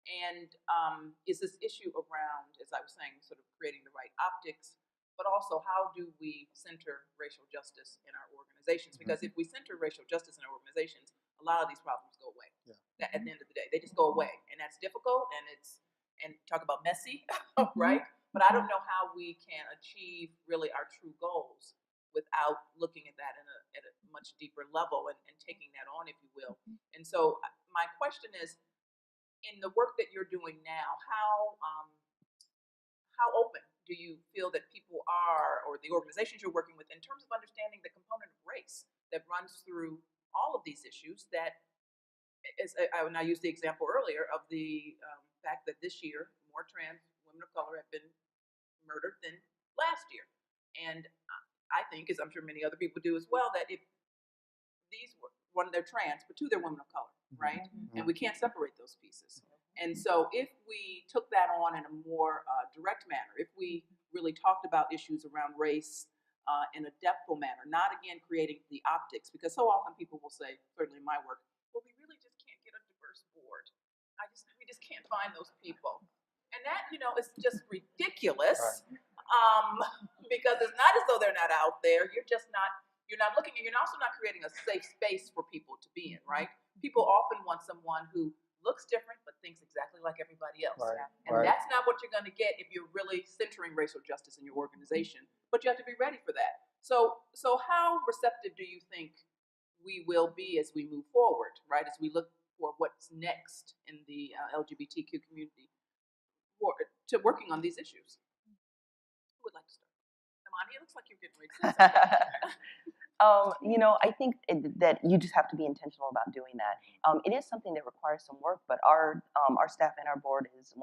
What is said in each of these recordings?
And is this issue around, as I was saying, sort of creating the right optics, but also how do we center racial justice in our organizations? Because if we center racial justice in our organizations, a lot of these problems go away. Yeah. At the end of the day, they just go away, and that's difficult. And talk about messy, right? But I don't know how we can achieve really our true goals without looking at that at a much deeper level and taking that on, if you will. And so my question is, in the work that you're doing now, how open do you feel that people are, or the organizations you're working with, in terms of understanding the component of race that runs through all of these issues? That is, I used the example earlier of the fact that this year more trans women of color have been murdered than last year, and I think, as I'm sure many other people do as well, that if these were, one, they're trans, but two, they're women of color, right? Mm-hmm. And we can't separate those pieces. And so if we took that on in a more direct manner, if we really talked about issues around race in a depthful manner, not again creating the optics, because so often people will say, certainly in my work, well, we really just can't get a diverse board. We just can't find those people. And that, is just ridiculous, because it's not as though they're not out there. You're not looking, and you're also not creating a safe space for people to be in, right? People often want someone who looks different but thinks exactly like everybody else. Right. And that's not what you're going to get if you're really centering racial justice in your organization. But you have to be ready for that. So how receptive do you think we will be as we move forward, right? As we look for what's next in the LGBTQ community to working on these issues? Who would like to start? Imani, it looks like you're getting ready to say something. I think that you just have to be intentional about doing that. It is something that requires some work, but our staff and our board is 100%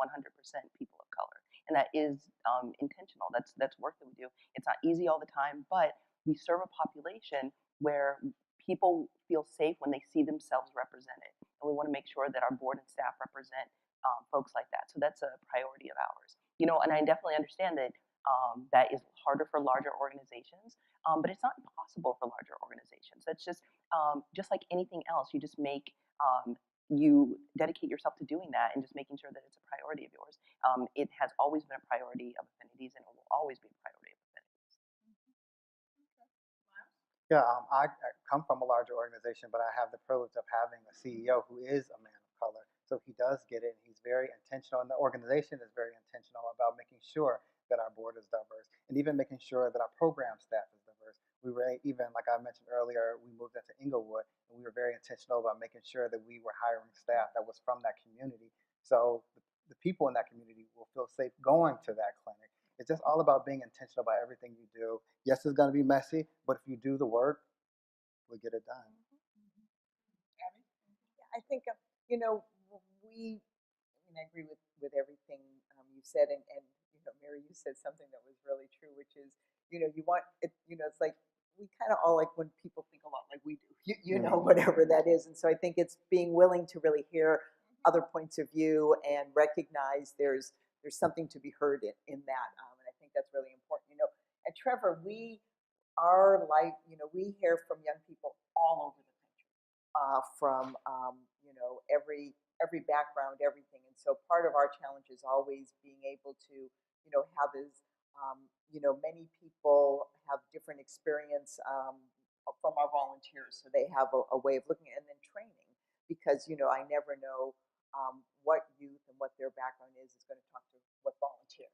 people of color, and that is intentional. That's work that we do. It's not easy all the time, but we serve a population where people feel safe when they see themselves represented, and we want to make sure that our board and staff represent folks like that. So that's a priority of ours. And I definitely understand that that is harder for larger organizations. But it's not impossible for larger organizations. That's just like anything else. You just you dedicate yourself to doing that and just making sure that it's a priority of yours. It has always been a priority of Affinities, and it will always be a priority of Affinities. Yeah, I come from a larger organization, but I have the privilege of having a CEO who is a man of color. So he does get it, and he's very intentional, and the organization is very intentional about making sure that our board is diverse, and even making sure that our program staff is diverse. We were even, like I mentioned earlier, we moved into Inglewood, and we were very intentional about making sure that we were hiring staff that was from that community. So the people in that community will feel safe going to that clinic. It's just all about being intentional about everything you do. Yes, it's going to be messy, but if you do the work, we'll get it done. Abby? Yeah, I think, I agree with everything you said, and Mary, you said something that was really true, which is, you want it, it's like we kind of all like when people think a lot like we do, whatever that is. And so I think it's being willing to really hear other points of view and recognize there's something to be heard in that. And I think that's really important. At Trevor, we are like, we hear from young people all over the country, from, every background, everything. And so part of our challenge is always being able to, have many people have different experience from our volunteers. So they have a way of looking at it, and then training, because, I never know what youth and what their background is going to talk to what volunteer,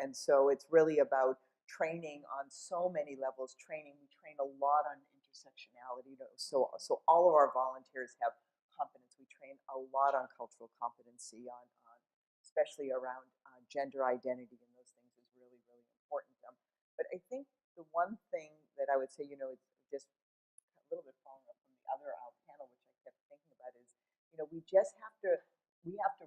and so it's really about training on so many levels. We train a lot on intersectionality, so all of our volunteers have competence. We train a lot on cultural competency, on especially around gender identity, and those things is really, really important. But I think the one thing that I would say, it's just a little bit following up from the other panel, which I kept thinking about, is, we just have to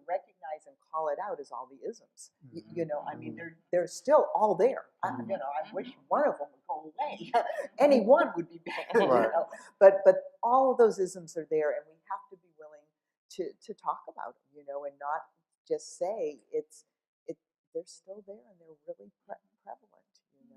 recognize and call it out as all the isms. I mean, they're still all there. I wish one of them would go away. Any one would be better, Right. But all of those isms are there, and we have to be willing to talk about them, and not just say they're still there, and they're really prevalent, and